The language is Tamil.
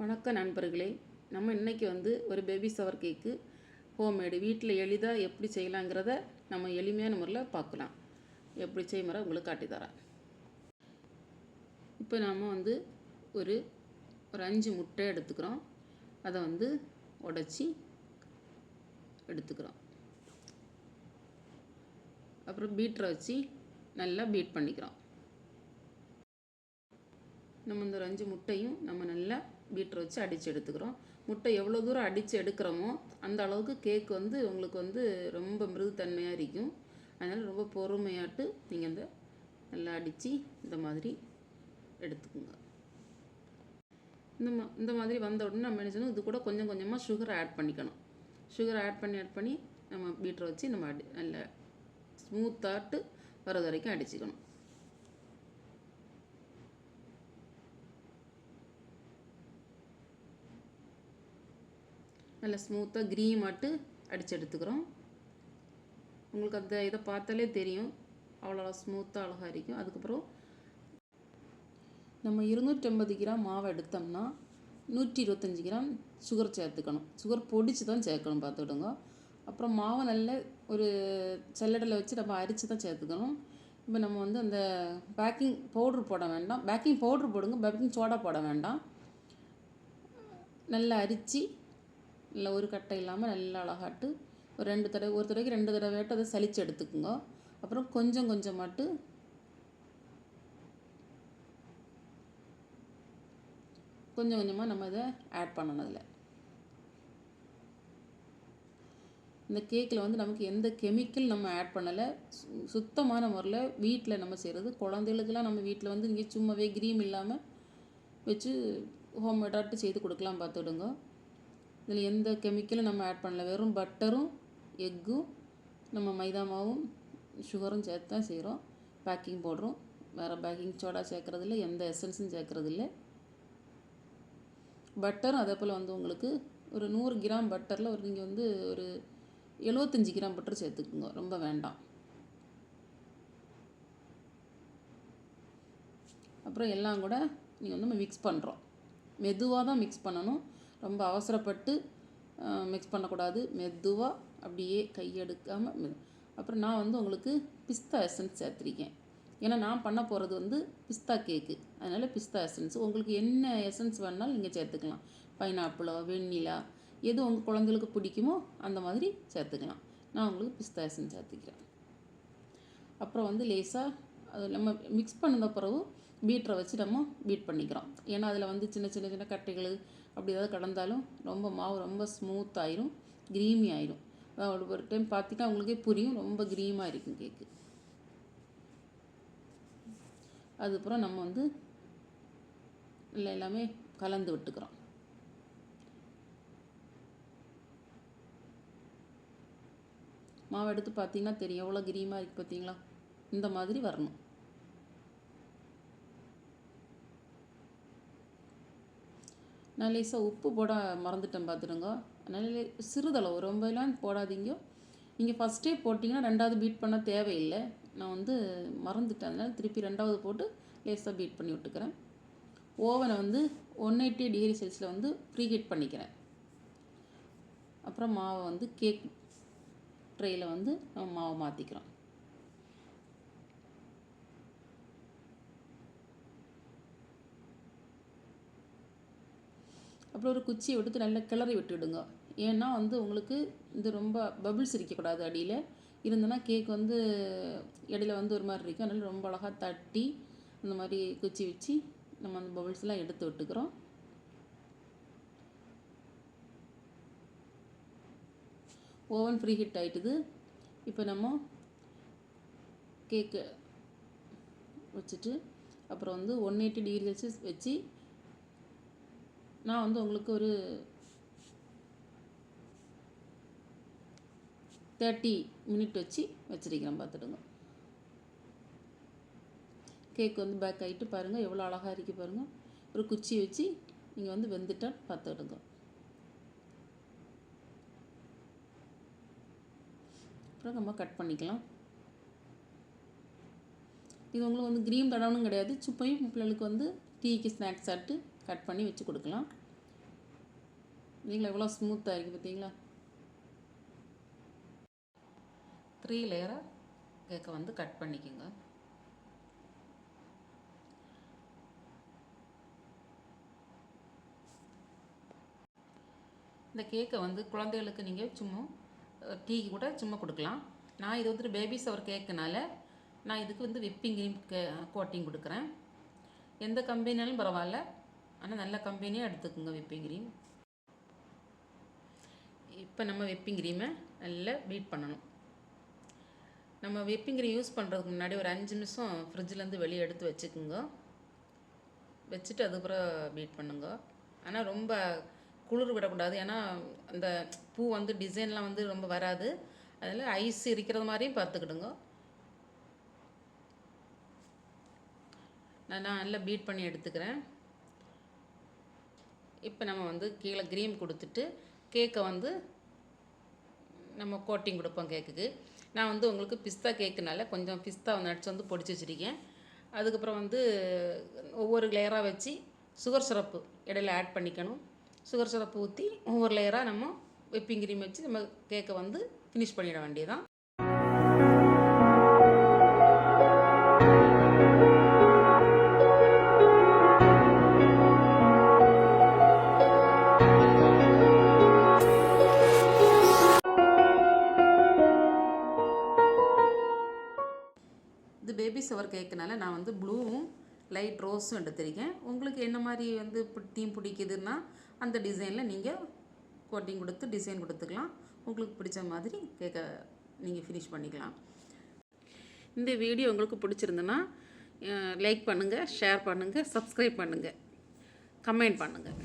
வணக்கம் நண்பர்களே. நம்ம இன்றைக்கி ஒரு பேபி ஷவர் கேக்கு ஹோம்மேடு வீட்டில் எளிதாக எப்படி செய்யலாங்கிறத நம்ம எளிமையான முறையில் பார்க்கலாம். எப்படி செய்முறை உங்களுக்கு காட்டித்தரேன். இப்போ நாம் ஒரு ஒரு 5 முட்டை எடுத்துக்கிறோம். அதை உடைச்சி எடுத்துக்கிறோம். அப்புறம் பீட்டரை வச்சு நல்லா பீட் பண்ணிக்கிறோம். நம்ம இந்த 5 முட்டையும் நம்ம நல்லா பீட்டரை வச்சு அடித்து எடுத்துக்கிறோம். முட்டை எவ்வளோ தூரம் அடித்து எடுக்கிறோமோ அந்த அளவுக்கு கேக் உங்களுக்கு ரொம்ப மிருதுத்தன்மையாக இருக்கும். அதனால் ரொம்ப பொறுமையாட்டு நீங்கள் நல்லா அடித்து இந்த மாதிரி எடுத்துக்கோங்க. இந்த மாதிரி வந்த உடனே நம்ம என்ன செய்யணும், இது கூட கொஞ்சம் கொஞ்சமாக சுகரை ஆட் பண்ணிக்கணும். சுகரை ஆட் பண்ணி நம்ம பீட்டரை வச்சு நம்ம நல்லா ஸ்மூத்தாட்டு வர்றது வரைக்கும் அடிச்சுக்கணும். நல்லா ஸ்மூத்தாக க்ரீமாட்டு அடித்து எடுத்துக்கிறோம். உங்களுக்கு இதை பார்த்தாலே தெரியும், அவ்வளோ ஸ்மூத்தாக அழகாக இருக்கும். அதுக்கப்புறம் நம்ம 250 கிராம் மாவை எடுத்தோம்னா 125 கிராம் சுகர் சேர்த்துக்கணும். சுகர் பொடிச்சு தான் சேர்க்கணும், பார்த்துக்கிடுங்க. அப்புறம் மாவை நல்ல ஒரு சல்லடையில் வச்சு நம்ம அரித்து தான் சேர்த்துக்கணும். இப்போ நம்ம அந்த பேக்கிங் பவுட்ரு போட வேண்டாம். பேக்கிங் பவுட்ரு போடுங்க, பேக்கிங் சோடா போட வேண்டாம். நல்லா அரித்து இல்லை ஒரு கட்டை இல்லாமல் நல்லா அழகாட்டு ஒரு தடவைக்கு 2 தடவையாட்டு அதை சலித்து எடுத்துக்குங்க. அப்புறம் கொஞ்சம் கொஞ்சமாட்டு நம்ம இதை ஆட் பண்ணணும். அதில் இந்த கேக்கில் நமக்கு எந்த கெமிக்கல் நம்ம ஆட் பண்ணலை. சுத்தமான முறையில் வீட்டில் நம்ம செய்கிறது. குழந்தைகளுக்கெல்லாம் நம்ம வீட்டில் இங்கே சும்மாவே க்ரீம் இல்லாமல் வச்சு ஹோம்மேடாட்டு செய்து கொடுக்கலாம், பார்த்துடுங்க. இதில் எந்த கெமிக்கலும் நம்ம ஆட் பண்ணல. வெறும் பட்டரும் எக்கும் நம்ம மைதா மாவும் சுகரும் சேர்த்து தான் செய்கிறோம். பேக்கிங் போடுறோம். வேறு பேக்கிங் சோடா சேர்க்குறதில்ல, எந்த எசன்ஸும் சேர்க்குறதில்ல. பட்டரும் அதே போல் உங்களுக்கு ஒரு 100 கிராம் பட்டரில் நீங்கள் ஒரு 75 கிராம் பட்டர் சேர்த்துக்குங்க, ரொம்ப வேண்டாம். அப்புறம் எல்லாம் கூட நீங்கள் நம்ம மிக்ஸ் பண்ணுறோம். மெதுவாக தான் மிக்ஸ் பண்ணணும், ரொம்ப அவசரப்பட்டு மிக்ஸ் பண்ணக்கூடாது. மெதுவாக அப்படியே கையெடுக்காமல். அப்புறம் நான் உங்களுக்கு பிஸ்தா எசன்ஸ் சேர்த்துருக்கேன். ஏன்னா நான் பண்ண போகிறது பிஸ்தா கேக்கு. அதனால் பிஸ்தா எசன்ஸ் உங்களுக்கு என்ன எசன்ஸ் வேணாலும் நீங்கள் சேர்த்துக்கலாம். பைனாப்பிளோ வெண்ணிலா எது உங்கள் குழந்தைகளுக்கு பிடிக்குமோ அந்த மாதிரி சேர்த்துக்கலாம். நான் உங்களுக்கு பிஸ்தா எசன்ஸ் சேர்த்துக்கிறேன். அப்புறம் லேசாக அது நம்ம மிக்ஸ் பண்ண பிறகு பீட்டரை வச்சு நம்ம பீட் பண்ணிக்கிறோம். ஏன்னா அதில் சின்ன சின்ன சின்ன கட்டைகள் அப்படி ஏதாவது கடந்தாலும் ரொம்ப மாவு ரொம்ப ஸ்மூத் ஆயிரும், க்ரீமி ஆயிரும். ஒரு டைம் பார்த்திங்கன்னா உங்களுக்கே புரியும், ரொம்ப க்ரீமாக இருக்கும் கேக்கு. அதுக்கப்புறம் நம்ம எல்லாமே கலந்து விட்டுக்கிறோம். மாவு எடுத்து பார்த்திங்கன்னா தெரியும் எவ்வளோ க்ரீமாக இருக்குது, பார்த்தீங்களா? இந்த மாதிரி வரணும். நான் லேசாக உப்பு போட மறந்துட்டேன், பார்த்துடுங்க. அதனால் சிறிதளவு ரொம்பலாம் போடாதீங்க. நீங்கள் ஃபஸ்ட்டே போட்டிங்கன்னா 2வது பீட் பண்ண தேவையில்லை. நான் மறந்துட்டேன், அதனால் திருப்பி 2வது போட்டு லேசாக பீட் பண்ணி விட்டுக்கிறேன். ஓவனை 180 டிகிரி செல்சியஸில் ப்ரீ ஹீட் பண்ணிக்கிறேன். அப்புறம் மாவை கேக் ட்ரேயில் நம்ம மாவை மாற்றிக்கிறோம். அப்புறம் ஒரு குச்சியை எடுத்து நல்லா கிளறி விட்டுவிடுங்க. ஏன்னா உங்களுக்கு இது ரொம்ப பபிள்ஸ் இருக்கக்கூடாது. அடியில் இருந்ததுன்னா கேக் இடையில ஒரு மாதிரி இருக்கும். அதனால் ரொம்ப அழகாக தட்டி இந்த மாதிரி குச்சி வச்சு நம்ம அந்த பபிள்ஸ்லாம் எடுத்து விட்டுக்கிறோம். ஓவன் ஃப்ரீ ஹீட் ஆகிட்டுது. இப்போ நம்ம கேக்கு வச்சுட்டு அப்புறம் 180 டிகிரி செல்சியஸ் வச்சு நான் உங்களுக்கு ஒரு 30 மினிட் வச்சுருக்கிறேன், பார்த்துடுங்க. கேக் பேக் ஆகிட்டு பாருங்கள் எவ்வளோ அழகாக இருக்குது பாருங்கள். ஒரு குச்சி வச்சு நீங்கள் வெந்துட்டால் பார்த்துடுங்க. அப்புறம் நம்ம கட் பண்ணிக்கலாம். இது உங்களுக்கு க்ரீம் தடவணும் கிடையாது. சுப்பையும் பிள்ளைகளுக்கு டீக்கு ஸ்நாக்ஸ் ஆட்டு கட் பண்ணி வச்சு கொடுக்கலாம். நீங்களா எவ்வளோ ஸ்மூத்தாக இருக்குது பார்த்தீங்களா? 3 லேயராக கேக்கை வந்து கட் பண்ணிக்கோங்க. இந்த கேக்கை வந்து குழந்தைகளுக்கு நீங்கள் சும்மா டீக்கு கூட சும்மா கொடுக்கலாம். நான் இது வந்துட்டு பேபி ஷவர் கேக்குனால நான் இதுக்கு வந்து விப்பிங் க்ரீம் கோட்டிங் கொடுக்குறேன். எந்த கம்பெனினாலும் பரவாயில்ல, ஆனால் நல்ல கம்பெனியாக எடுத்துக்கோங்க விப்பிங் க்ரீம். இப்போ நம்ம விப்பிங் க்ரீமை நல்லா பீட் பண்ணணும். நம்ம விப்பிங் க்ரீம் யூஸ் பண்ணுறதுக்கு முன்னாடி ஒரு 5 நிமிஷம் ஃப்ரிட்ஜிலேருந்து வெளியே எடுத்து வச்சுக்கோங்க. வச்சுட்டு அதுக்கப்புறம் பீட் பண்ணுங்க. ஆனால் ரொம்ப குளிர் விடக்கூடாது, ஏன்னா அந்த பூ வந்து டிசைன்லாம் வந்து ரொம்ப வராது. அதில் ஐஸ் இருக்கிறது மாதிரியும் பார்த்துக்கிடுங்க. நான் நல்லா பீட் பண்ணி எடுத்துக்கிறேன். இப்போ நம்ம வந்து கீழே க்ரீம் கொடுத்துட்டு கேக்கை வந்து நம்ம கோட்டிங் கொடுப்போம் கேக்குக்கு. நான் வந்து உங்களுக்கு பிஸ்தா கேக்குனால கொஞ்சம் பிஸ்தா நட்ஸ் வந்து பொடிச்சு வச்சுருக்கேன். அதுக்கப்புறம் வந்து ஒவ்வொரு லேயராக வச்சு சுகர் சிரப்பு இடையில ஆட் பண்ணிக்கணும். சுகர் சிரப்பு ஊற்றி ஒவ்வொரு லேயராக நம்ம விப்பிங் க்ரீம் வச்சு நம்ம கேக்கை வந்து ஃபினிஷ் பண்ணிட வேண்டியதான். இது பேபி ஷவர் கேக்குனால நான் வந்து ப்ளூவும் லைட் ரோஸும் எடுத்திருக்கேன். உங்களுக்கு என்ன மாதிரி வந்து தீம் பிடிக்குதுன்னா அந்த டிசைனில் நீங்கள் கோட்டிங் கொடுத்து டிசைன் கொடுத்துக்கலாம். உங்களுக்கு பிடிச்ச மாதிரி கேக்கை நீங்கள் ஃபினிஷ் பண்ணிக்கலாம். இந்த வீடியோ உங்களுக்கு பிடிச்சிருந்துன்னா லைக் பண்ணுங்கள், ஷேர் பண்ணுங்கள், சப்ஸ்கிரைப் பண்ணுங்கள், கமெண்ட் பண்ணுங்கள்.